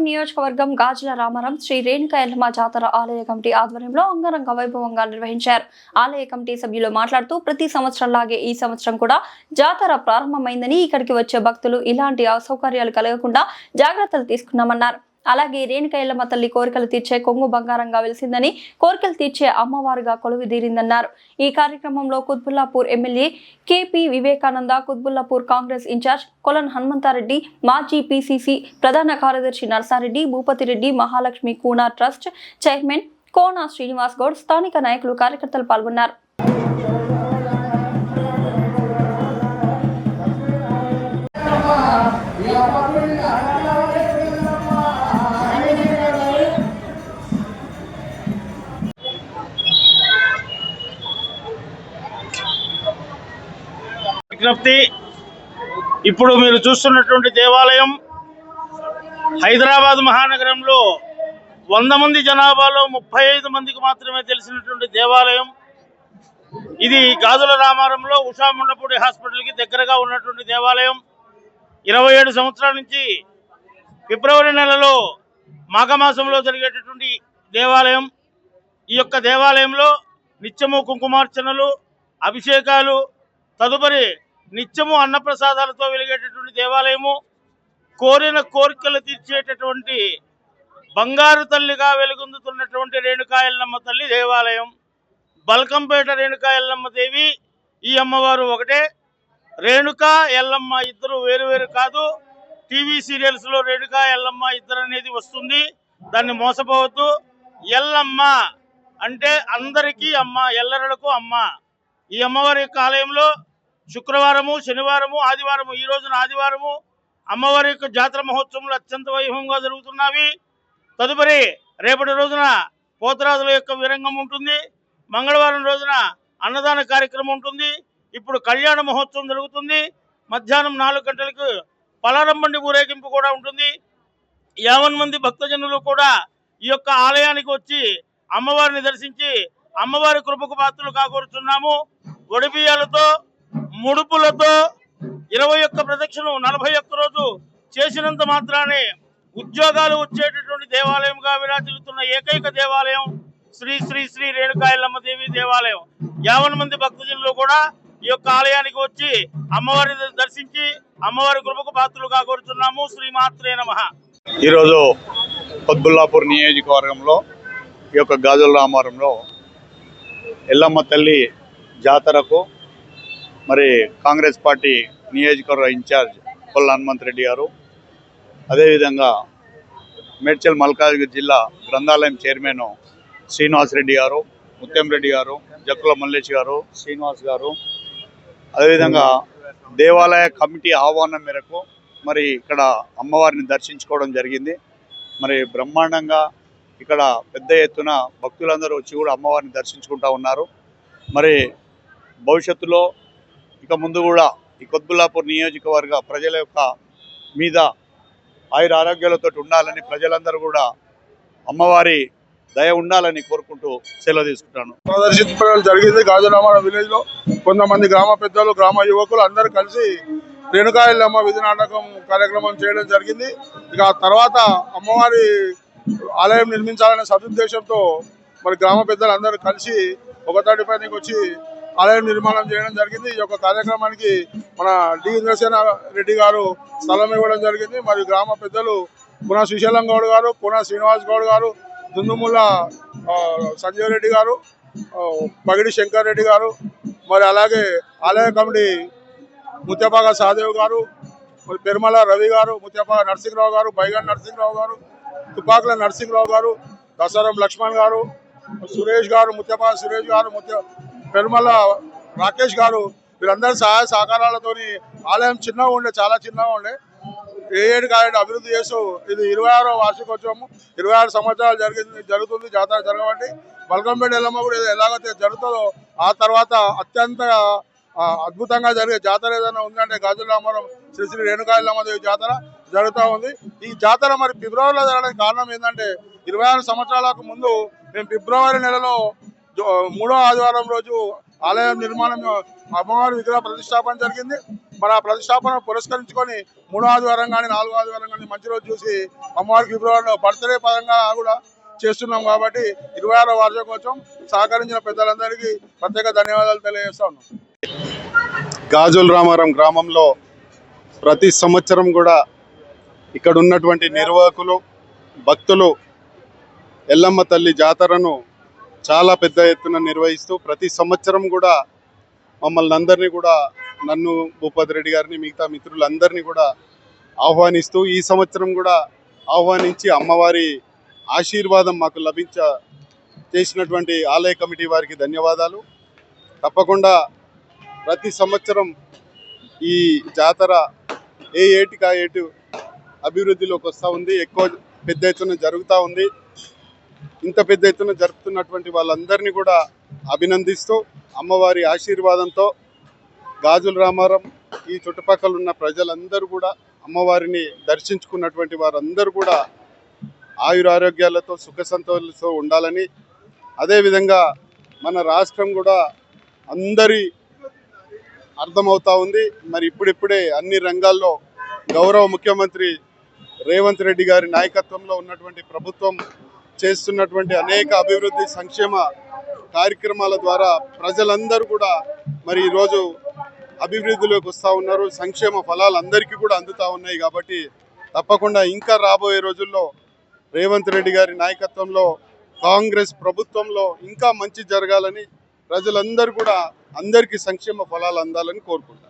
నియోజకవర్గం గాజుల రామారం శ్రీ రేణుకా ఎల్లమ్మ జాతర ఆలయ కమిటీ ఆధ్వర్యంలో అంగరంగ వైభవంగా నిర్వహించారు. ఆలయ కమిటీ సభ్యులు మాట్లాడుతూ ప్రతి సంవత్సరంలాగే ఈ సంవత్సరం కూడా జాతర ప్రారంభమైందని ఇక్కడికి వచ్చే భక్తులు ఇలాంటి అసౌకర్యాలు కలగకుండా జాగ్రత్తలు తీసుకున్నామన్నారు. అలాగే రేణుకా ఎల్లమ్మ తల్లి కోరికలు తీర్చే కొంగు బంగారంగా వెలిసిందని, కోరికలు తీర్చే అమ్మవారుగా కొలువుదీరిందన్నారు. ఈ కార్యక్రమంలో Quthbullapur MLA KP Vivekananda, Quthbullapur Congress in charge Kolan Hanumanthareddy, మాజీ పీసీసీ ప్రధాన కార్యదర్శి నర్సారెడ్డి, భూపతిరెడ్డి, మహాలక్ష్మి కూనా ట్రస్ట్ చైర్మన్ కోన శ్రీనివాస్ గౌడ్, స్థానిక నాయకులు, కార్యకర్తలు పాల్గొన్నారు. విజ్ఞప్తి, ఇప్పుడు మీరు చూస్తున్నటువంటి దేవాలయం హైదరాబాద్ మహానగరంలో 100 మంది జనాభాలో 35 మందికి మాత్రమే తెలిసినటువంటి దేవాలయం. ఇది గాజుల రామారంలో ఉషా ముండపూడి హాస్పిటల్కి దగ్గరగా ఉన్నటువంటి దేవాలయం. 27 సంవత్సరాల నుంచి ఫిబ్రవరి నెలలో మాఘమాసంలో జరిగేటటువంటి దేవాలయం. ఈ యొక్క దేవాలయంలో నిత్యము కుంకుమార్చనలు, అభిషేకాలు, తదుపరి నిత్యము అన్నప్రసాదాలతో వెలిగేటటువంటి దేవాలయము. కోరిన కోరికలు తీర్చేటటువంటి బంగారు తల్లిగా వెలుగొందుతున్నటువంటి రేణుకా ఎల్లమ్మ తల్లి దేవాలయం. బల్కంపేట రేణుకా ఎల్లమ్మ దేవి, ఈ అమ్మవారు ఒకటే. రేణుకా ఎల్లమ్మ ఇద్దరు వేరు వేరు కాదు. టీవీ సీరియల్స్లో రేణుకా ఎల్లమ్మ ఇద్దరు అనేది వస్తుంది, దాన్ని మోసపోవద్దు. ఎల్లమ్మ అంటే అందరికీ అమ్మ, ఎల్లరలకు అమ్మ. ఈ అమ్మవారి యొక్క ఆలయంలో శుక్రవారము, శనివారము, ఆదివారము, ఈ రోజున ఆదివారము అమ్మవారి యొక్క జాతర మహోత్సవములు అత్యంత వైభవంగా జరుగుతున్నవి. తదుపరి రేపటి రోజున పోతరాజుల యొక్క విరంగం ఉంటుంది. మంగళవారం రోజున అన్నదాన కార్యక్రమం ఉంటుంది. ఇప్పుడు కళ్యాణ మహోత్సవం జరుగుతుంది. మధ్యాహ్నం 4 గంటలకు పలారంబండి ఊరేగింపు కూడా ఉంటుంది. 50 మంది భక్తజనులు కూడా ఈ యొక్క ఆలయానికి వచ్చి అమ్మవారిని దర్శించి అమ్మవారి కృపకు పాత్రలు కాకూరుచున్నాము. ఒడిబియ్యాలతో, ముడుపులతో 21 ప్రదక్షిణం 41 రోజు చేసినంత మాత్రానే ఉద్యోగాలు వచ్చేటటువంటి దేవాలయంగా విరాజిల్లుతున్న ఏకైక దేవాలయం శ్రీ శ్రీ శ్రీ రేణుకా ఎల్లమ్మ దేవి దేవాలయం. 50 మంది భక్తజనులు కూడా ఈ యొక్క ఆలయానికి వచ్చి అమ్మవారిని దర్శించి అమ్మవారి కృపకు పాత్రలు కాకూరుచున్నాము. శ్రీమాత్రే నమః. ఈరోజు కుత్బుల్లాపూర్ నియోజకవర్గంలో ఈ యొక్క గాజుల రామారంలో ఎల్లమ్మ తల్లి జాతరకు మరి కాంగ్రెస్ పార్టీ నియోజకవర్గ ఇన్ఛార్జ్ కొల్ల హనుమంతరెడ్డి గారు, అదేవిధంగా మేడ్చల్ మల్కాజ్గిరి జిల్లా గ్రంథాలయం చైర్మన్ శ్రీనివాస్ రెడ్డి గారు, ముత్యం రెడ్డి గారు, జక్కుల మల్లేష్ గారు, శ్రీనివాస్ గారు, అదేవిధంగా దేవాలయ కమిటీ ఆహ్వానం మేరకు మరి ఇక్కడ అమ్మవారిని దర్శించుకోవడం జరిగింది. మరి బ్రహ్మాండంగా ఇక్కడ పెద్ద ఎత్తున భక్తులందరూ వచ్చి కూడా అమ్మవారిని దర్శించుకుంటూ ఉన్నారు. మరి భవిష్యత్తులో ఇక ముందు కూడా ఈ కుత్బుల్లాపూర్ నియోజకవర్గ ప్రజల యొక్క మీద ఆయుర ఆరోగ్యాలతో ఉండాలని, ప్రజలందరూ కూడా అమ్మవారి దయ ఉండాలని కోరుకుంటూ సెలవు తీసుకుంటాను. ప్రదర్శించడం జరిగింది. గాజురామారం విలేజ్ లో కొంతమంది గ్రామ పెద్దలు, గ్రామ యువకులు అందరూ కలిసి రేణుకా ఎల్లమ్మ విధి నాటకం కార్యక్రమం చేయడం జరిగింది. ఇక తర్వాత అమ్మవారి ఆలయం నిర్మించాలనే సదుద్దేశంతో మరి గ్రామ పెద్దలు అందరూ కలిసి ఒకతాటిపైకి వచ్చి ఆలయం నిర్మాణం చేయడం జరిగింది. ఈ యొక్క కార్యక్రమానికి మన డి ఇంద్రసేన రెడ్డి గారు స్థలం ఇవ్వడం జరిగింది. మరి గ్రామ పెద్దలు పునా శ్రీశైలం గౌడ్ గారు, పునా శ్రీనివాస్ గౌడ్ గారు, దుందుముల్ల సంజయ్ రెడ్డి గారు, పగిడి శంకర్ రెడ్డి గారు, మరి అలాగే ఆలయ కమిటీ ముత్యపాక సహదేవ్ గారు, మరి పెరుమల రవి గారు, ముత్యపాక నరసింహరావు గారు, బైగన్ నరసింహరావు గారు, తుపాకుల నరసింహరావు గారు, దసరం లక్ష్మణ్ గారు, సురేష్ గారు, ముత్యపాక సురేష్ గారు, పెరుమల రాకేష్ గారు, వీరందరి సహాయ సహకారాలతో ఆలయం చిన్నగా ఉండే, చాలా చిన్నగా ఉండే, ఏడుగా అభివృద్ధి చేస్తూ ఇది 26వ వార్షికోత్సవము. 26 సంవత్సరాలు జరుగుతుంది జాతర జరగబట్టి. బల్కంపేట ఎల్లమ్మ కూడా ఎలాగైతే జరుగుతుందో ఆ తర్వాత అత్యంత అద్భుతంగా జరిగే జాతర ఏదైనా ఉందంటే గాజుల రామారం శ్రీ శ్రీ రేణుకా ఎల్లమ్మ దేవి జాతర జరుగుతూ ఉంది. ఈ జాతర మరి ఫిబ్రవరిలో జరగడానికి కారణం ఏంటంటే 26 సంవత్సరాలకు ముందు మేము ఫిబ్రవరి నెలలో 3వ ఆదివారం రోజు ఆలయం నిర్మాణం అమ్మవారి విగ్రహ ప్రతిష్టాపన జరిగింది. మరి ఆ ప్రతిష్టాపన పురస్కరించుకొని 3వ ఆదివారం కానీ 4వ ఆదివారం కానీ మంచి రోజు చూసి అమ్మవారి ఫిబ్రవరిలో బర్త్డే పరంగా కూడా చేస్తున్నాం. కాబట్టి 26వ వార్షికోత్సవం సహకరించిన పెద్దలందరికీ ప్రత్యేక ధన్యవాదాలు తెలియజేస్తా ఉన్నాం. గాజుల రామారం గ్రామంలో ప్రతి సంవత్సరం కూడా ఇక్కడ ఉన్నటువంటి నిర్వాహకులు భక్తులు ఎల్లమ్మ తల్లి జాతరను చాలా పెద్ద ఎత్తున నిర్వహిస్తూ ప్రతి సంవత్సరం కూడా మమ్మల్ని అందరినీ కూడా నన్ను భూపతి రెడ్డి గారిని మిగతా మిత్రులందరినీ కూడా ఆహ్వానిస్తూ ఈ సంవత్సరం కూడా ఆహ్వానించి అమ్మవారి ఆశీర్వాదం మాకు చేసినటువంటి ఆలయ కమిటీ వారికి ధన్యవాదాలు. తప్పకుండా ప్రతి సంవత్సరం ఈ జాతర ఏ ఏటికి ఆ ఏటు అభివృద్ధిలోకి వస్తూ ఉంది, ఎక్కువ పెద్ద ఎత్తున జరుగుతూ ఉంది. ఇంత పెద్ద ఎత్తున జరుపుతున్నటువంటి వాళ్ళందరినీ కూడా అభినందిస్తూ అమ్మవారి ఆశీర్వాదంతో గాజుల రామారం ఈ చుట్టుపక్కల ఉన్న ప్రజలందరూ కూడా అమ్మవారిని దర్శించుకున్నటువంటి వారందరూ కూడా ఆయురారోగ్యాలతో సుఖ సంతోషాలతో ఉండాలని, అదేవిధంగా మన రాష్ట్రం కూడా అందరి అర్థమవుతా ఉంది. మరి ఇప్పుడిప్పుడే అన్ని రంగాల్లో గౌరవ ముఖ్యమంత్రి రేవంత్ రెడ్డి గారి నాయకత్వంలో ఉన్నటువంటి ప్రభుత్వం చేస్తున్నటువంటి అనేక అభివృద్ధి సంక్షేమ కార్యక్రమాల ద్వారా ప్రజలందరూ కూడా మరి ఈరోజు అభివృద్ధిలోకి వస్తూ ఉన్నారు. సంక్షేమ ఫలాలు అందరికీ కూడా అందుతూ ఉన్నాయి. కాబట్టి తప్పకుండా ఇంకా రాబోయే రోజుల్లో రేవంత్ రెడ్డి గారి నాయకత్వంలో కాంగ్రెస్ ప్రభుత్వంలో ఇంకా మంచి జరగాలని ప్రజలందరూ కూడా అందరికీ సంక్షేమ ఫలాలు అందాలని కోరుకుంటున్నారు.